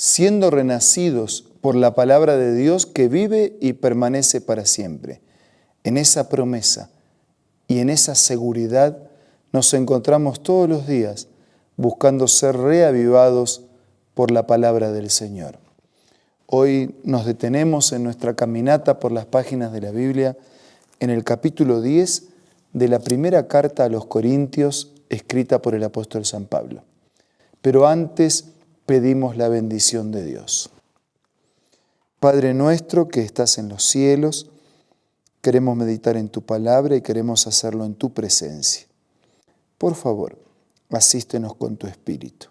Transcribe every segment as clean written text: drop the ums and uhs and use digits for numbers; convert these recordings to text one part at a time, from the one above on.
siendo renacidos por la palabra de Dios que vive y permanece para siempre. En esa promesa y en esa seguridad nos encontramos todos los días buscando ser reavivados por la palabra del Señor. Hoy nos detenemos en nuestra caminata por las páginas de la Biblia en el capítulo 10 de la primera carta a los Corintios escrita por el apóstol San Pablo. Pero antes pedimos la bendición de Dios. Padre nuestro que estás en los cielos, queremos meditar en tu palabra y queremos hacerlo en tu presencia. Por favor, asístenos con tu Espíritu.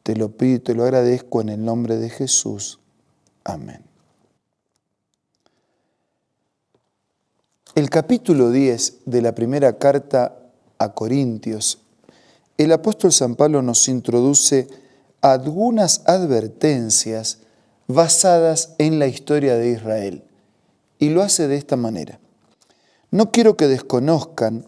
Te lo pido y te lo agradezco en el nombre de Jesús. Amén. El capítulo 10 de la primera carta a Corintios, el apóstol San Pablo nos introduce algunas advertencias basadas en la historia de Israel. Y lo hace de esta manera. No quiero que desconozcan,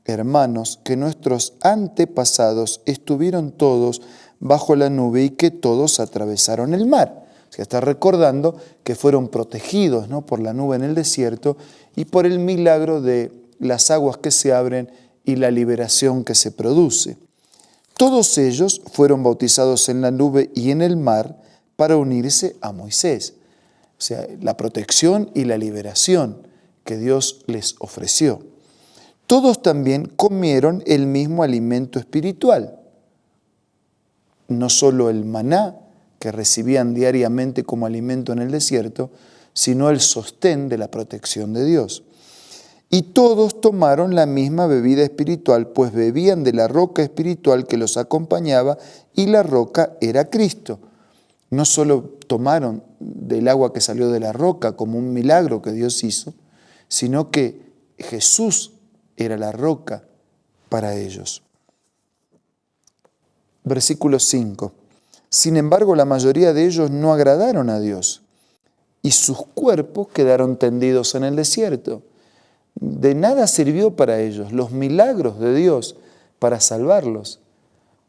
hermanos, que nuestros antepasados estuvieron todos bajo la nube y que todos atravesaron el mar. O sea, está recordando que fueron protegidos, ¿no?, por la nube en el desierto y por el milagro de las aguas que se abren y la liberación que se produce. Todos ellos fueron bautizados en la nube y en el mar para unirse a Moisés. O sea, la protección y la liberación que Dios les ofreció. Todos también comieron el mismo alimento espiritual. No solo el maná que recibían diariamente como alimento en el desierto, sino el sostén de la protección de Dios. Y todos tomaron la misma bebida espiritual, pues bebían de la roca espiritual que los acompañaba, y la roca era Cristo. No solo tomaron del agua que salió de la roca como un milagro que Dios hizo, sino que Jesús era la roca para ellos. Versículo 5. Sin embargo, la mayoría de ellos no agradaron a Dios, y sus cuerpos quedaron tendidos en el desierto. De nada sirvió para ellos los milagros de Dios para salvarlos,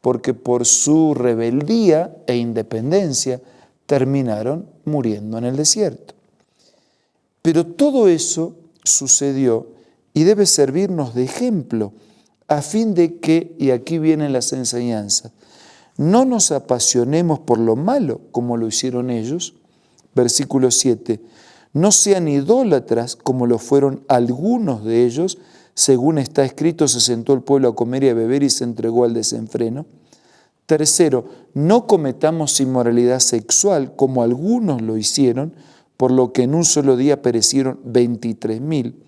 porque por su rebeldía e independencia terminaron muriendo en el desierto. Pero todo eso sucedió y debe servirnos de ejemplo a fin de que, y aquí vienen las enseñanzas, no nos apasionemos por lo malo como lo hicieron ellos. Versículo 7. No sean idólatras como lo fueron algunos de ellos. Según está escrito, se sentó el pueblo a comer y a beber y se entregó al desenfreno. Tercero, no cometamos inmoralidad sexual como algunos lo hicieron, por lo que en un solo día perecieron 23,000.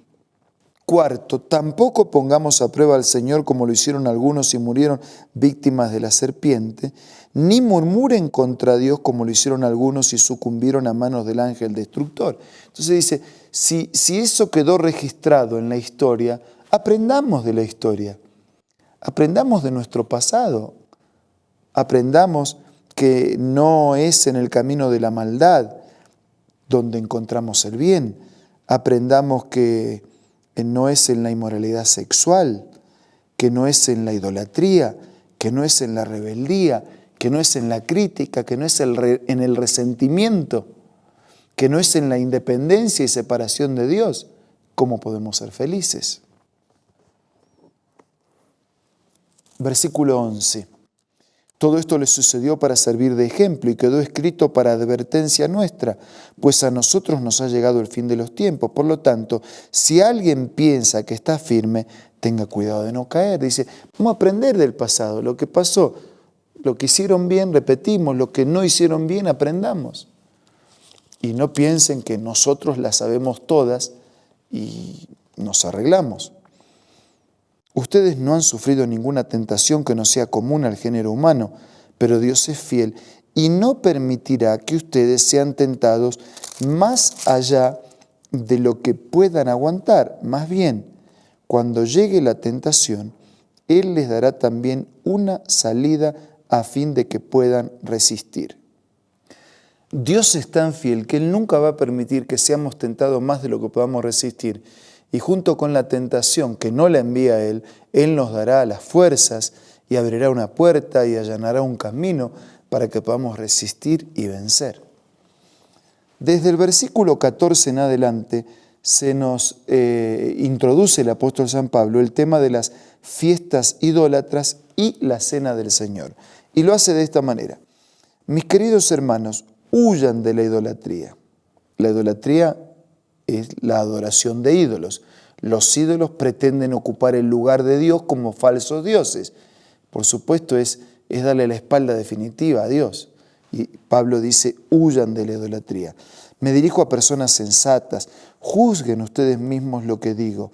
Cuarto, tampoco pongamos a prueba al Señor como lo hicieron algunos y murieron víctimas de la serpiente, ni murmuren contra Dios como lo hicieron algunos y sucumbieron a manos del ángel destructor. Entonces dice, si eso quedó registrado en la historia, aprendamos de la historia, aprendamos de nuestro pasado, aprendamos que no es en el camino de la maldad donde encontramos el bien, aprendamos que no es en la inmoralidad sexual, que no es en la idolatría, que no es en la rebeldía, que no es en la crítica, que no es en el resentimiento, que no es en la independencia y separación de Dios. ¿Cómo podemos ser felices? Versículo 11. Todo esto les sucedió para servir de ejemplo y quedó escrito para advertencia nuestra, pues a nosotros nos ha llegado el fin de los tiempos. Por lo tanto, si alguien piensa que está firme, tenga cuidado de no caer. Dice, vamos a aprender del pasado, lo que pasó, lo que hicieron bien, repetimos, lo que no hicieron bien, aprendamos. Y no piensen que nosotros las sabemos todas y nos arreglamos. Ustedes no han sufrido ninguna tentación que no sea común al género humano, pero Dios es fiel y no permitirá que ustedes sean tentados más allá de lo que puedan aguantar. Más bien, cuando llegue la tentación, Él les dará también una salida a fin de que puedan resistir. Dios es tan fiel que Él nunca va a permitir que seamos tentados más de lo que podamos resistir. Y junto con la tentación que no la envía Él, Él nos dará las fuerzas y abrirá una puerta y allanará un camino para que podamos resistir y vencer. Desde el versículo 14 en adelante se nos introduce el apóstol San Pablo el tema de las fiestas idólatras y la cena del Señor. Y lo hace de esta manera. Mis queridos hermanos, huyan de la idolatría. La idolatría es la adoración de ídolos. Los ídolos pretenden ocupar el lugar de Dios como falsos dioses. Por supuesto, es darle la espalda definitiva a Dios. Y Pablo dice, huyan de la idolatría. Me dirijo a personas sensatas. Juzguen ustedes mismos lo que digo.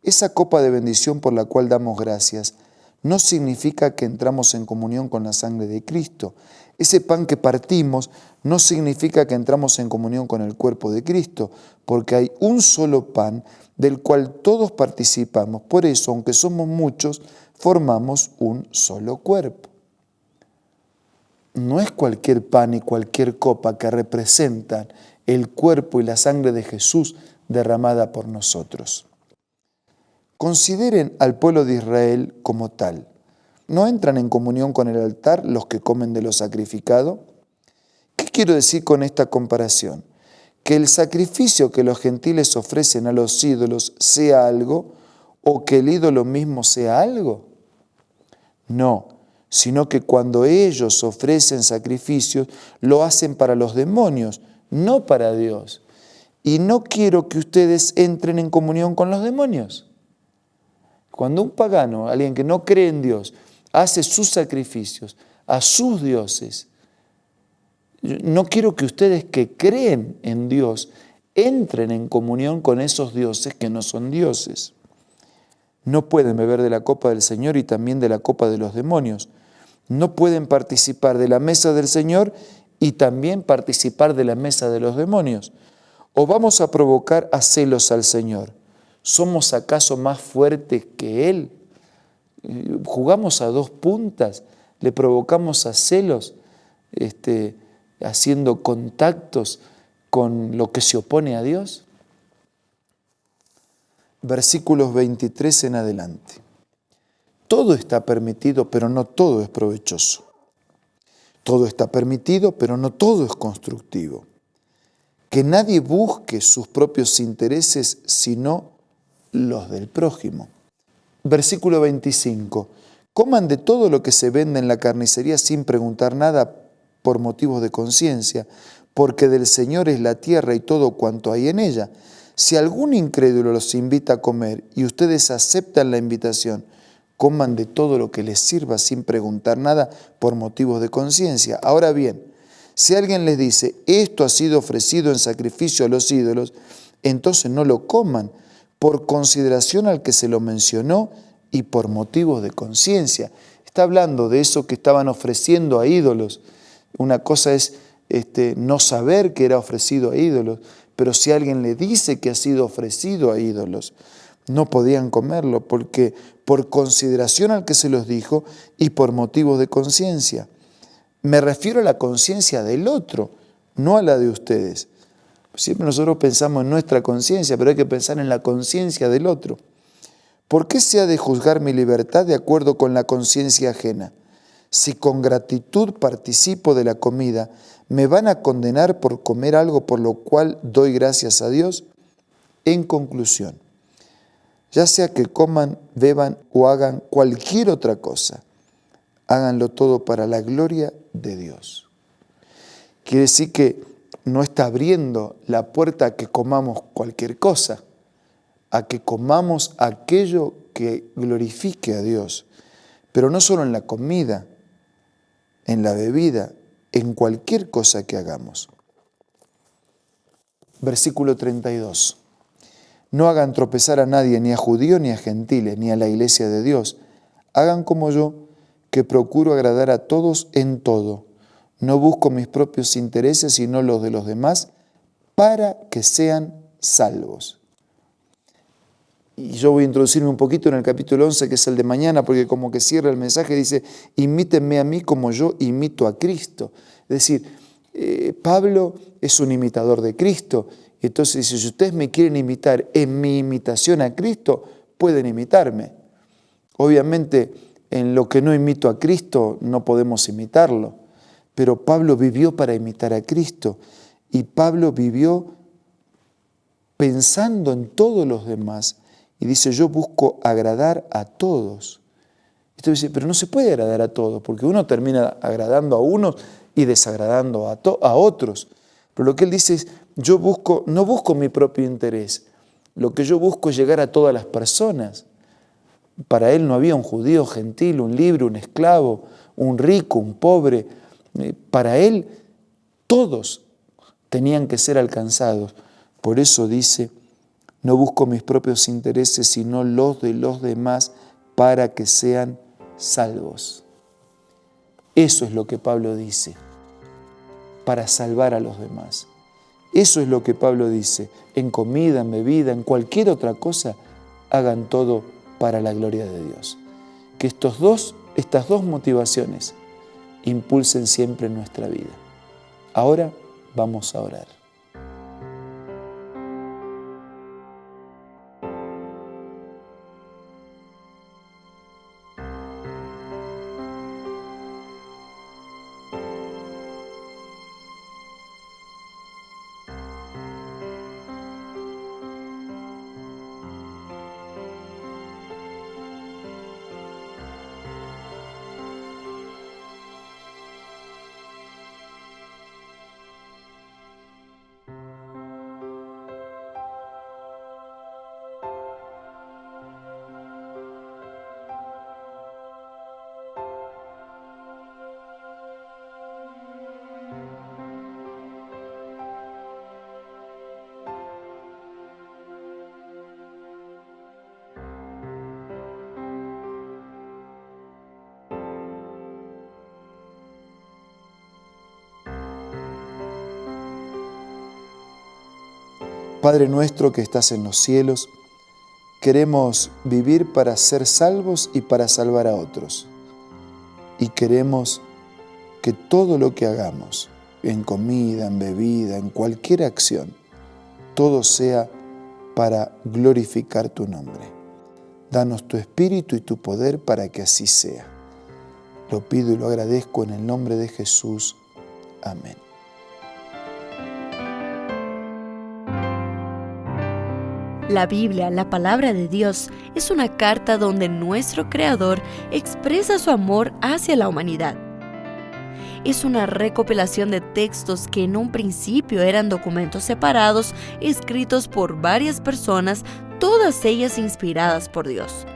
Esa copa de bendición por la cual damos gracias no significa que entramos en comunión con la sangre de Cristo. Ese pan que partimos no significa que entramos en comunión con el cuerpo de Cristo, porque hay un solo pan del cual todos participamos. Por eso, aunque somos muchos, formamos un solo cuerpo. No es cualquier pan y cualquier copa que representan el cuerpo y la sangre de Jesús derramada por nosotros. Consideren al pueblo de Israel como tal. ¿No entran en comunión con el altar los que comen de lo sacrificado? ¿Qué quiero decir con esta comparación? ¿Que el sacrificio que los gentiles ofrecen a los ídolos sea algo o que el ídolo mismo sea algo? No, sino que cuando ellos ofrecen sacrificios, lo hacen para los demonios, no para Dios. Y no quiero que ustedes entren en comunión con los demonios. Cuando un pagano, alguien que no cree en Dios, hace sus sacrificios a sus dioses, no quiero que ustedes que creen en Dios entren en comunión con esos dioses que no son dioses. No pueden beber de la copa del Señor y también de la copa de los demonios. No pueden participar de la mesa del Señor y también participar de la mesa de los demonios. ¿O vamos a provocar a celos al Señor? ¿Somos acaso más fuertes que Él? ¿Jugamos a dos puntas? ¿Le provocamos a celos haciendo contactos con lo que se opone a Dios? Versículos 23 en adelante. Todo está permitido, pero no todo es provechoso. Todo está permitido, pero no todo es constructivo. Que nadie busque sus propios intereses, sino los del prójimo. Versículo 25. Coman de todo lo que se vende en la carnicería sin preguntar nada por motivos de conciencia, porque del Señor es la tierra y todo cuanto hay en ella. Si algún incrédulo los invita a comer y ustedes aceptan la invitación, coman de todo lo que les sirva sin preguntar nada por motivos de conciencia. Ahora bien, si alguien les dice, esto ha sido ofrecido en sacrificio a los ídolos, entonces no lo coman por consideración al que se lo mencionó y por motivos de conciencia. Está hablando de eso que estaban ofreciendo a ídolos. Una cosa es no saber que era ofrecido a ídolos, pero si alguien le dice que ha sido ofrecido a ídolos, no podían comerlo porque por consideración al que se los dijo y por motivos de conciencia. Me refiero a la conciencia del otro, no a la de ustedes. Siempre nosotros pensamos en nuestra conciencia, pero hay que pensar en la conciencia del otro. ¿Por qué se ha de juzgar mi libertad de acuerdo con la conciencia ajena? Si con gratitud participo de la comida, ¿me van a condenar por comer algo por lo cual doy gracias a Dios? En conclusión, ya sea que coman, beban o hagan cualquier otra cosa, háganlo todo para la gloria de Dios. Quiere decir que no está abriendo la puerta a que comamos cualquier cosa, a que comamos aquello que glorifique a Dios, pero no solo en la comida, en la bebida, en cualquier cosa que hagamos. Versículo 32. No hagan tropezar a nadie, ni a judíos, ni a gentiles, ni a la iglesia de Dios. Hagan como yo, que procuro agradar a todos en todo. No busco mis propios intereses, sino los de los demás, para que sean salvos. Y yo voy a introducirme un poquito en el capítulo 11, que es el de mañana, porque como que cierra el mensaje, dice, imítenme a mí como yo imito a Cristo. Es decir, Pablo es un imitador de Cristo. Entonces dice, si ustedes me quieren imitar en mi imitación a Cristo, pueden imitarme. Obviamente, en lo que no imito a Cristo, no podemos imitarlo. Pero Pablo vivió para imitar a Cristo y Pablo vivió pensando en todos los demás y dice, yo busco agradar a todos. Esto dice, pero no se puede agradar a todos porque uno termina agradando a unos y desagradando a otros. Pero lo que él dice es, no busco mi propio interés, lo que yo busco es llegar a todas las personas. Para él no había un judío, gentil, un libre, un esclavo, un rico, un pobre. Para él todos tenían que ser alcanzados. Por eso dice, no busco mis propios intereses, sino los de los demás para que sean salvos. Eso es lo que Pablo dice, para salvar a los demás. Eso es lo que Pablo dice, en comida, en bebida, en cualquier otra cosa, hagan todo para la gloria de Dios. Que estas dos motivaciones impulsen siempre nuestra vida. Ahora vamos a orar. Padre nuestro que estás en los cielos, queremos vivir para ser salvos y para salvar a otros. Y queremos que todo lo que hagamos, en comida, en bebida, en cualquier acción, todo sea para glorificar tu nombre. Danos tu espíritu y tu poder para que así sea. Lo pido y lo agradezco en el nombre de Jesús. Amén. La Biblia, la palabra de Dios, es una carta donde nuestro Creador expresa su amor hacia la humanidad. Es una recopilación de textos que en un principio eran documentos separados, escritos por varias personas, todas ellas inspiradas por Dios.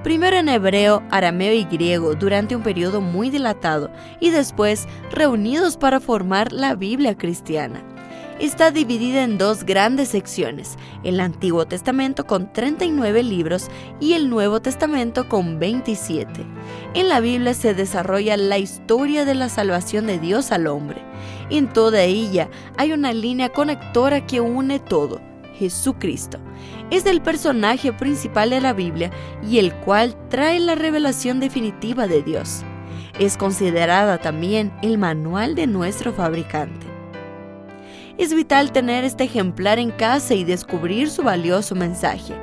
Primero en hebreo, arameo y griego durante un periodo muy dilatado y después reunidos para formar la Biblia cristiana. Está dividida en dos grandes secciones, el Antiguo Testamento con 39 libros y el Nuevo Testamento con 27. En la Biblia se desarrolla la historia de la salvación de Dios al hombre. En toda ella hay una línea conectora que une todo, Jesucristo. Es el personaje principal de la Biblia y el cual trae la revelación definitiva de Dios. Es considerada también el manual de nuestro fabricante. Es vital tener este ejemplar en casa y descubrir su valioso mensaje.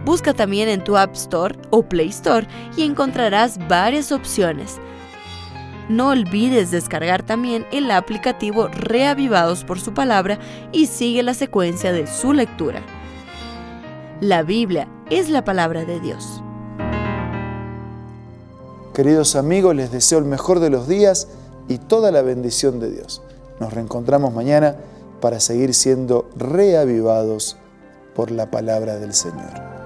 Busca también en tu App Store o Play Store y encontrarás varias opciones. No olvides descargar también el aplicativo Reavivados por su palabra y sigue la secuencia de su lectura. La Biblia es la palabra de Dios. Queridos amigos, les deseo el mejor de los días y toda la bendición de Dios. Nos reencontramos mañana para seguir siendo reavivados por la palabra del Señor.